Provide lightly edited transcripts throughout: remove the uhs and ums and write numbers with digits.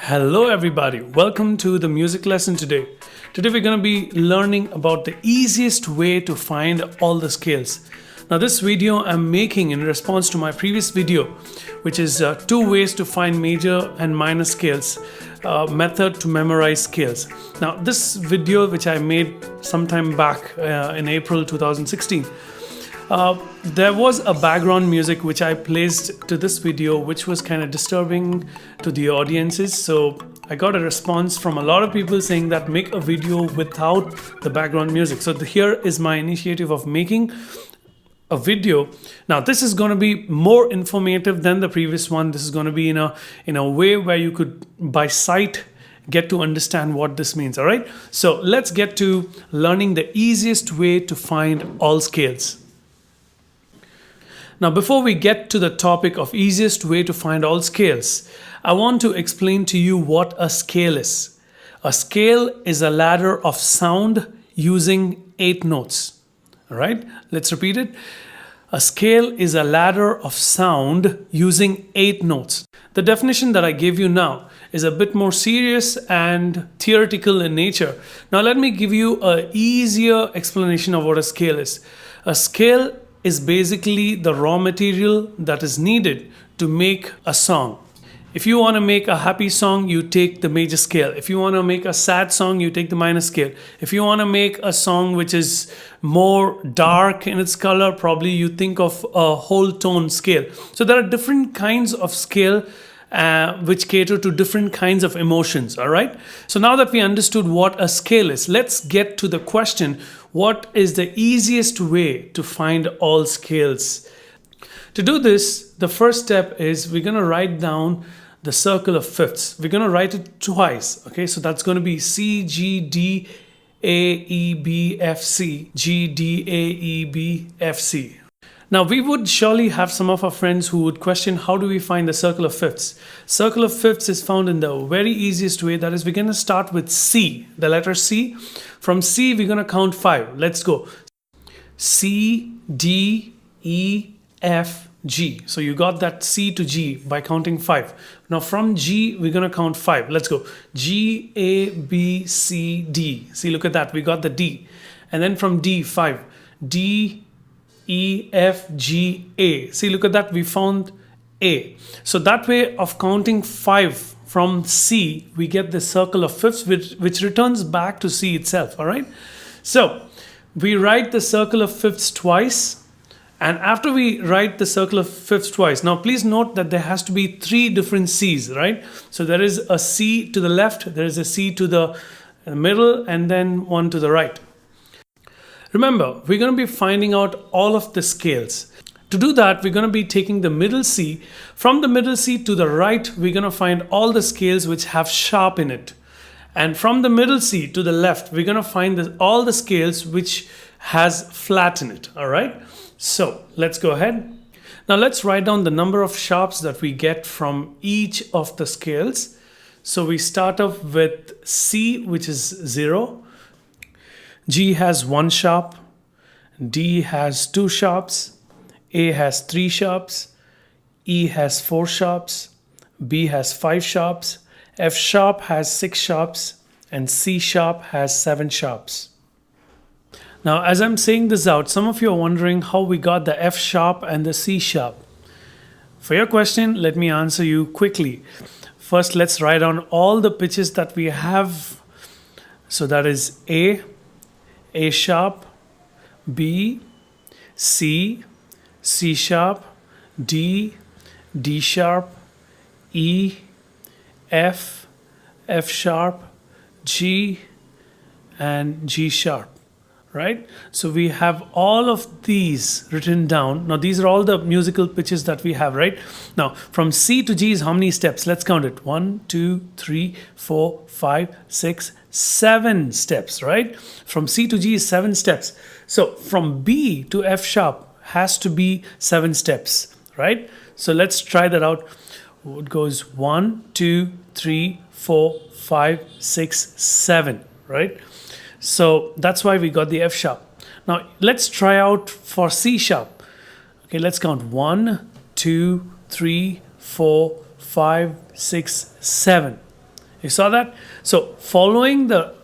Hello everybody, welcome to the music lesson today. Today we're going to be learning about the easiest way to find all the scales. Now this video I'm making in response to my previous video, which is 2 ways to find major and minor scales, method to memorize scales. Now this video which I made sometime back in April 2016, there was a background music which I placed to this video which was kind of disturbing to the audiences, so I got a response from a lot of people saying that make a video without the background music. So here is my initiative of making a video. Now this is going to be more informative than the previous one. This is going to be in a way where you could by sight get to understand what this means. All right, so let's get to learning the easiest way to find all scales. Now, before we get to the topic of easiest way to find all scales, I want to explain to you what a scale is. A scale is a ladder of sound using 8 notes. All right, let's repeat it. A scale is a ladder of sound using 8 notes. The definition that I gave you now is a bit more serious and theoretical in nature. Now, let me give you an easier explanation of what a scale is. A scale is basically the raw material that is needed to make a song. If you want to make a happy song, you take the major scale. If you want to make a sad song, you take the minor scale. If you want to make a song which is more dark in its color, probably you think of a whole tone scale. So there are different kinds of scale which cater to different kinds of emotions. All right, so now that we understood what a scale is, let's get to the question: what is the easiest way to find all scales? To do this, the first step is we're going to write down the circle of fifths. We're going to write it twice. Okay, so that's going to be C, G, D, A, E, B, F, C, G, D, A, E, B, F, C. Now, we would surely have some of our friends who would question, how do we find the circle of fifths? Circle of fifths is found in the very easiest way. That is, we're going to start with C, the letter C. From C, we're going to count 5. Let's go. C, D, E, F, G. So you got that C to G by counting 5. Now from G, we're going to count 5. Let's go. G, A, B, C, D. See, look at that. We got the D. And then from D, 5. D, E, F, G, A. See, look at that. We found A. So that way of counting 5 from C, we get the circle of fifths, which returns back to C itself. All right. So we write the circle of fifths twice. And after we write the circle of fifths twice, now please note that there has to be 3 different C's, right? So there is a C to the left, there is a C to the middle, and then one to the right. Remember, we're going to be finding out all of the scales. To do that, we're going to be taking the middle C. From the middle C to the right, we're going to find all the scales which have sharp in it. And from the middle C to the left, we're going to find all the scales which has flat in it. All right. So let's go ahead. Now let's write down the number of sharps that we get from each of the scales. So we start off with C, which is 0. G has 1 sharp, D has 2 sharps, A has 3 sharps, E has 4 sharps, B has 5 sharps, F sharp has 6 sharps, and C sharp has 7 sharps. Now, as I'm saying this out, some of you are wondering how we got the F sharp and the C sharp. For your question, let me answer you quickly. First, let's write down all the pitches that we have. So that is A sharp, B, C, C sharp, D, D sharp, E, F, F sharp, G, and G sharp. Right? So we have all of these written down. Now these are all the musical pitches that we have, right? Now from C to G is how many steps? Let's count it. 1, 2, 3, 4, 5, 6, 7 steps, right? From C to G is 7 steps. So from B to F sharp has to be 7 steps, right? So let's try that out. It goes 1, 2, 3, 4, 5, 6, 7, right? So that's why we got the F sharp. Now let's try out for C sharp. Okay, let's count 1, 2, 3, 4, 5, 6, 7. You saw that? So following the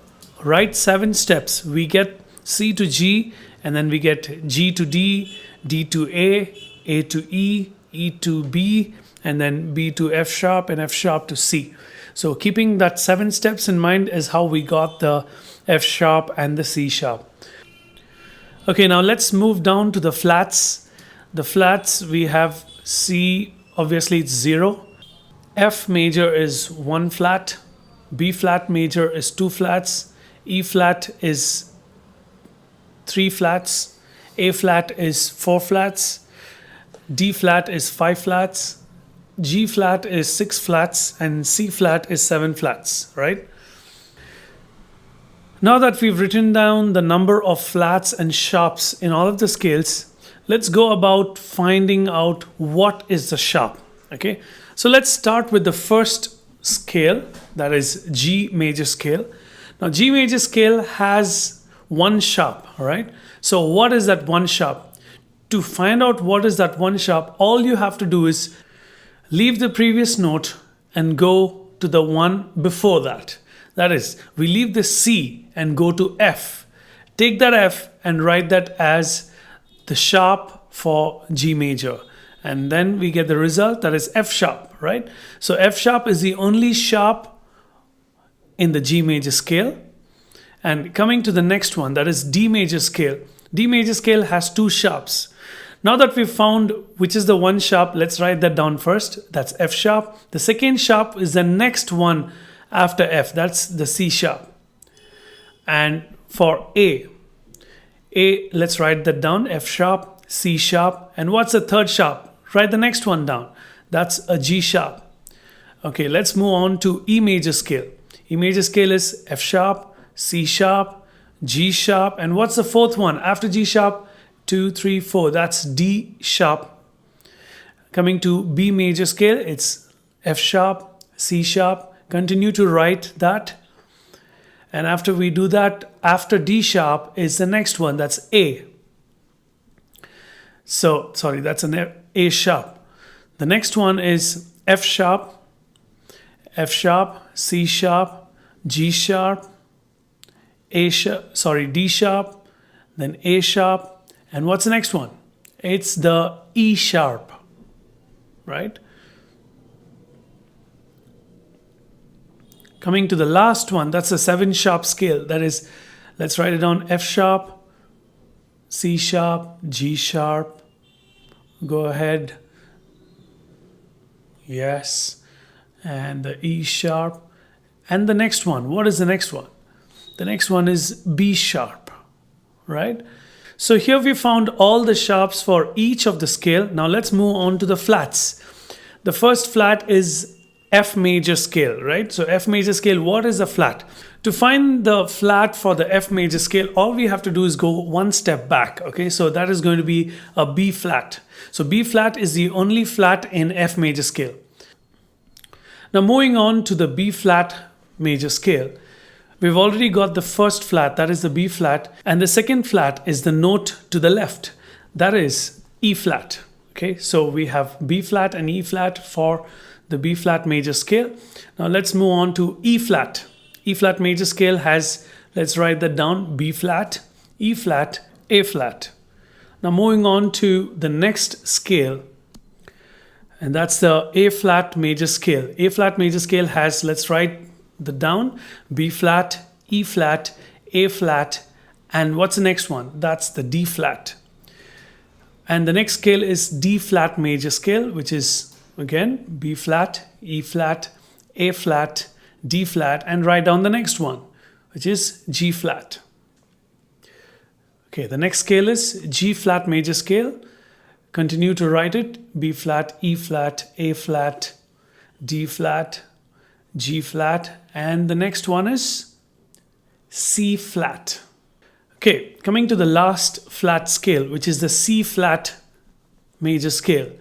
right 7 steps, we get C to G, and then we get G to D, D to A to E, E to B, and then B to F sharp, and F sharp to C. So keeping that 7 steps in mind is how we got the F sharp and the C sharp. Okay, now let's move down to the flats. The flats, we have C, obviously it's 0. F major is 1 flat. B flat major is 2 flats. E flat is 3 flats. A flat is 4 flats. D flat is 5 flats. G flat is 6 flats, and C flat is 7 flats, right? Now that we've written down the number of flats and sharps in all of the scales, let's go about finding out what is the sharp. Okay, so let's start with the first scale, that is G major scale. Now G major scale has 1 sharp, all right? So what is that 1 sharp? To find out what is that 1 sharp, all you have to do is leave the previous note and go to the one before that. That is, we leave the C and go to F. Take that F and write that as the sharp for G major. And then we get the result, that is F sharp, right? So F sharp is the only sharp in the G major scale. And coming to the next one, that is D major scale. D major scale has 2 sharps. Now that we've found which is the 1 sharp, let's write that down first. That's F sharp. The second sharp is the next one after F. That's the C sharp. And for A, let's write that down. F sharp, C sharp. And what's the third sharp? Write the next one down. That's a G sharp. Okay, let's move on to E major scale. E major scale is F sharp, C sharp, G sharp. And what's the fourth one after G sharp? 2, 3, 4. That's D sharp. Coming to B major scale, it's F sharp, C sharp. Continue to write that. And after we do that, after D sharp is the next one. That's A. So, sorry, that's an A sharp. The next one is F sharp, C sharp, G sharp, D sharp, then A sharp. And what's the next one? It's the E sharp, right? Coming to the last one, that's a 7 sharp scale. That is, let's write it down, F sharp, C sharp, G sharp. Go ahead. Yes. And the E sharp. And the next one, what is the next one? The next one is B sharp, right? So here we found all the sharps for each of the scale. Now let's move on to the flats. The first flat is F major scale, right? So F major scale, what is a flat? To find the flat for the F major scale, all we have to do is go 1 step back, okay? So that is going to be a B flat. So B flat is the only flat in F major scale. Now moving on to the B flat major scale, we've already got the first flat, that is the B flat, and the second flat is the note to the left, that is E flat. Okay, so we have B flat and E flat for the B flat major scale. Now let's move on to E flat. E flat major scale has, let's write that down, B flat, E flat, A flat. Now moving on to the next scale, and that's the A flat major scale. A flat major scale has, let's write the down, B flat, E flat, A flat, and what's the next one? That's the D flat. And the next scale is D flat major scale, which is again B flat, E flat, A flat, D flat, and write down the next one, which is G flat. Okay, the next scale is G flat major scale. Continue to write it, B flat, E flat, A flat, D flat, G flat, and the next one is C flat. Okay, coming to the last flat scale, which is the C flat major scale.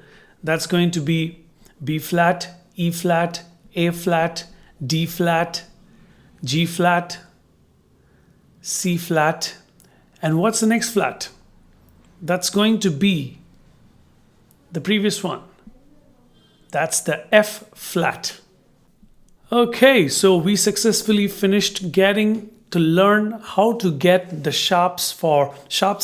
That's going to be B flat, E flat, A flat, D flat, G flat, C flat, and what's the next flat? That's going to be the previous one. That's the F flat. Okay, so we successfully finished getting to learn how to get the sharps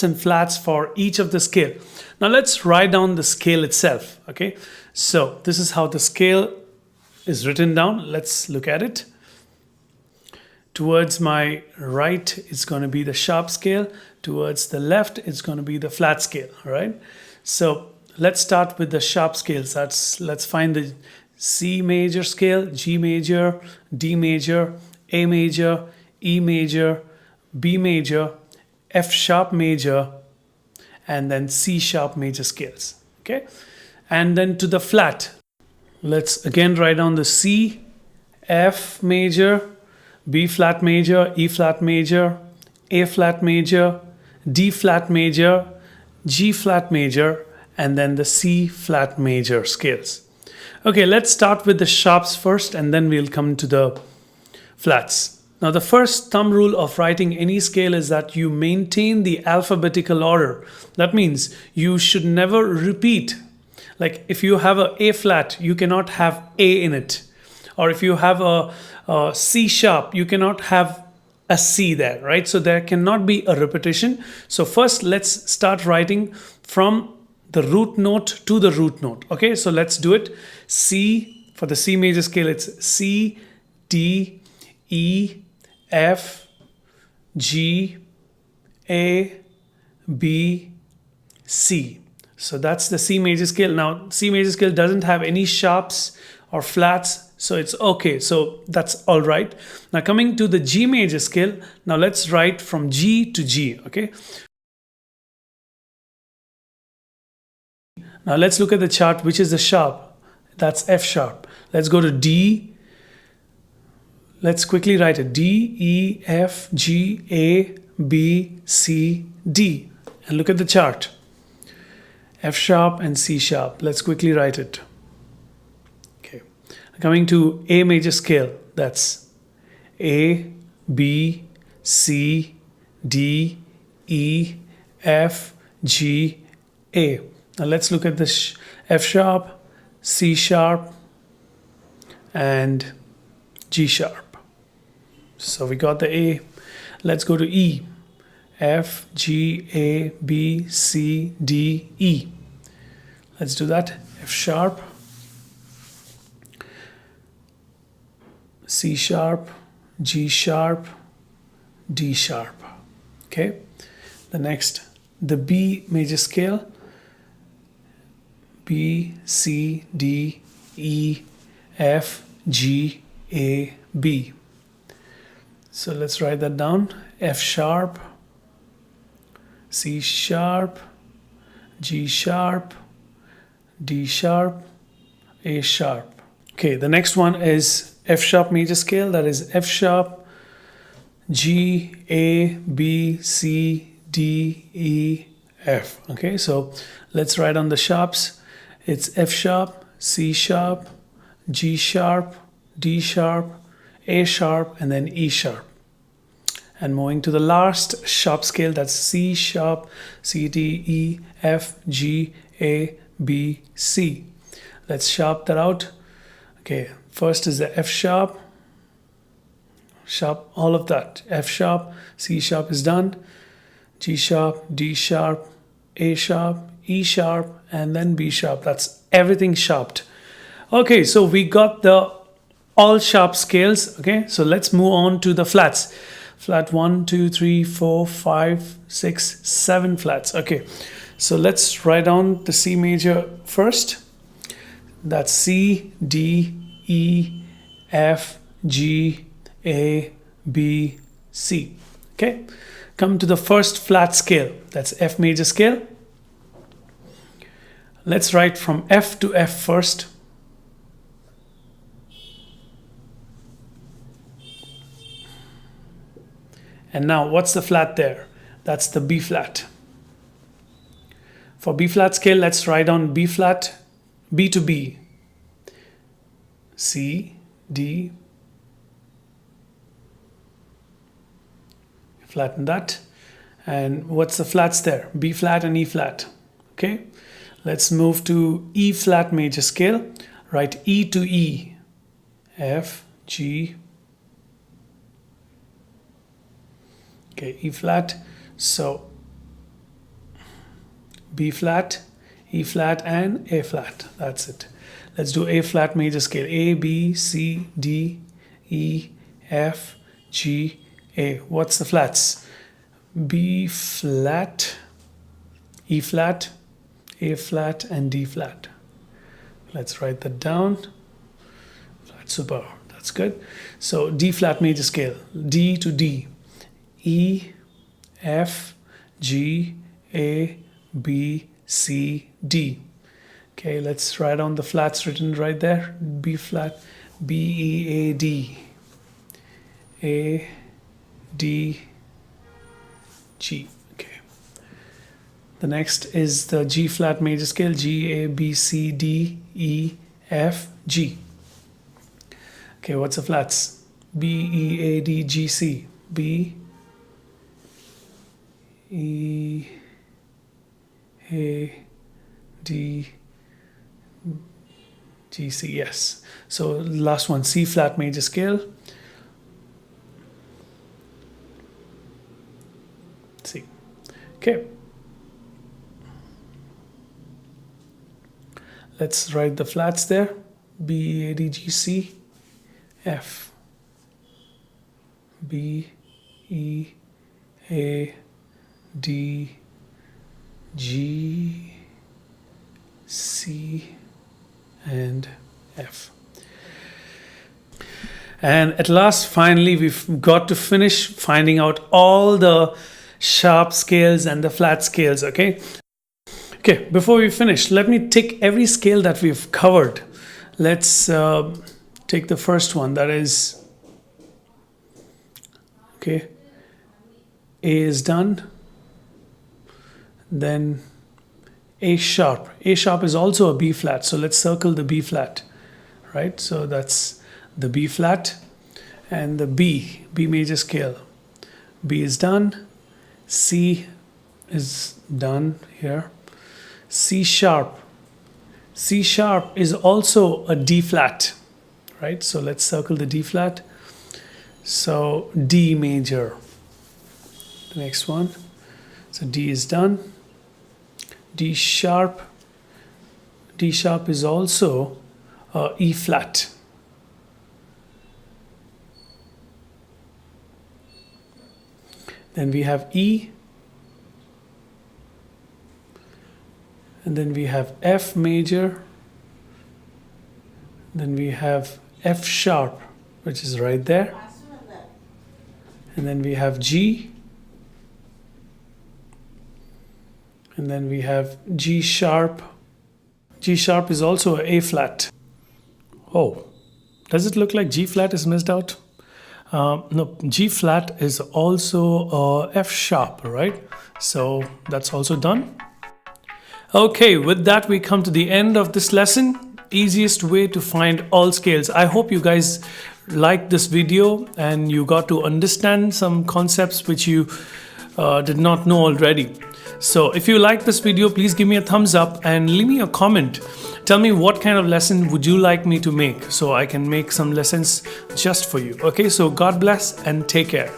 and flats for each of the scale. Now let's write down the scale itself. Okay, so this is how the scale is written down. Let's look at it. Towards my right, it's going to be the sharp scale. Towards the left, it's going to be the flat scale. All right. So let's start with the sharp scales. Let's find the C major scale, G major, D major, A major, E major, B major, F sharp major, and then C sharp major scales. Okay. And then to the flat, let's again write down the C, F major, B flat major, E flat major, A flat major, D flat major, G flat major, and then the C flat major scales. Okay, let's start with the sharps first and then we'll come to the flats. Now the first thumb rule of writing any scale is that you maintain the alphabetical order. That means you should never repeat. Like if you have a A flat, you cannot have A in it. Or if you have a C sharp, you cannot have a C there, right? So there cannot be a repetition. So first let's start writing from the root note to the root note. Okay, so let's do it. C, for the C major scale, it's C, D, E, F, G, A, B, C. So that's the C major scale. Now, C major scale doesn't have any sharps or flats, so it's okay. So that's all right. Now coming to the G major scale, now let's write from G to G, okay? Now let's look at the chart, which is the sharp. That's F sharp. Let's go to D. Let's quickly write it. D, E, F, G, A, B, C, D. And look at the chart. F sharp and C sharp. Let's quickly write it. Okay. Coming to A major scale. That's A, B, C, D, E, F, G, A. Now let's look at this F sharp, C sharp, and G sharp. So we got the A. Let's go to E. F, G, A, B, C, D, E. Let's do that. F sharp, C sharp, G sharp, D sharp. Okay. The next, the B major scale. B, C, D, E, F, G, A, B. So let's write that down. F sharp, C sharp, G sharp, D sharp, A sharp. Okay, the next one is F sharp major scale. That is F sharp, G, A, B, C, D, E, F. Okay, so let's write on the sharps. It's F sharp, C sharp, G sharp, D sharp, A sharp, and then E sharp. And moving to the last sharp scale, that's C sharp, C, D, E, F, G, A, B, C. Let's sharp that out. Okay, first is the F sharp, sharp, all of that. F sharp, C sharp is done, G sharp, D sharp, A sharp, E sharp, and then B sharp. That's everything sharped. Okay, so we got the all sharp scales. Okay, so let's move on to the flats. Flat 1, 2, 3, 4, 5, 6, 7 flats. Okay, so let's write down the C major first. That's C, D, E, F, G, A, B, C. Okay, come to the first flat scale. That's F major scale. Let's write from F to F first. And now what's the flat there? That's the B flat. For B flat scale, let's write down B flat, B to B. C, D. Flatten that. And what's the flats there? B flat and E flat. Okay. Let's move to E flat major scale. Write E to E. F, G. Okay, E flat. So B flat, E flat, and A flat. That's it. Let's do A flat major scale. A, B, C, D, E, F, G, A. What's the flats? B flat, E flat, A flat, and D flat. Let's write that down. Flat super. That's good. So D flat major scale. D to D. E, F, G, A, B, C, D. Okay, let's write on the flats written right there. B flat, B, E, A, D. A, D, G. Okay. The next is the G flat major scale. G, A, B, C, D, E, F, G. Okay, what's the flats? B, E, A, D, G, C. B, E, A, D, G, C. Yes. So last one, C flat major scale. C. Okay. Let's write the flats there. B, A, D, G, C, F. B, E, A, D, G, C, and F. And at last, finally, we've got to finish finding out all the sharp scales and the flat scales, okay? Okay, before we finish, let me take every scale that we've covered. Let's take the first one, that is, okay, A is done. Then A sharp. A sharp is also a B flat, so let's circle the B flat, right? So that's the B flat and the B major scale. B is done. C is done here. C sharp. C sharp is also a D flat, right? So let's circle the D flat. So D major. The next one. So D is done. D sharp. D sharp is also E flat. Then we have E. And then we have F major. Then we have F sharp, which is right there. And then we have G. And then we have G sharp. G sharp is also a A flat. Oh, does it look like G flat is missed out? No, G flat is also F sharp, right? So that's also done. Okay, with that we come to the end of this lesson. Easiest way to find all scales. I hope you guys liked this video and you got to understand some concepts which you did not know already. So if you like this video, please give me a thumbs up and leave me a comment. Tell me what kind of lesson would you like me to make so I can make some lessons just for you. Okay, so God bless and take care.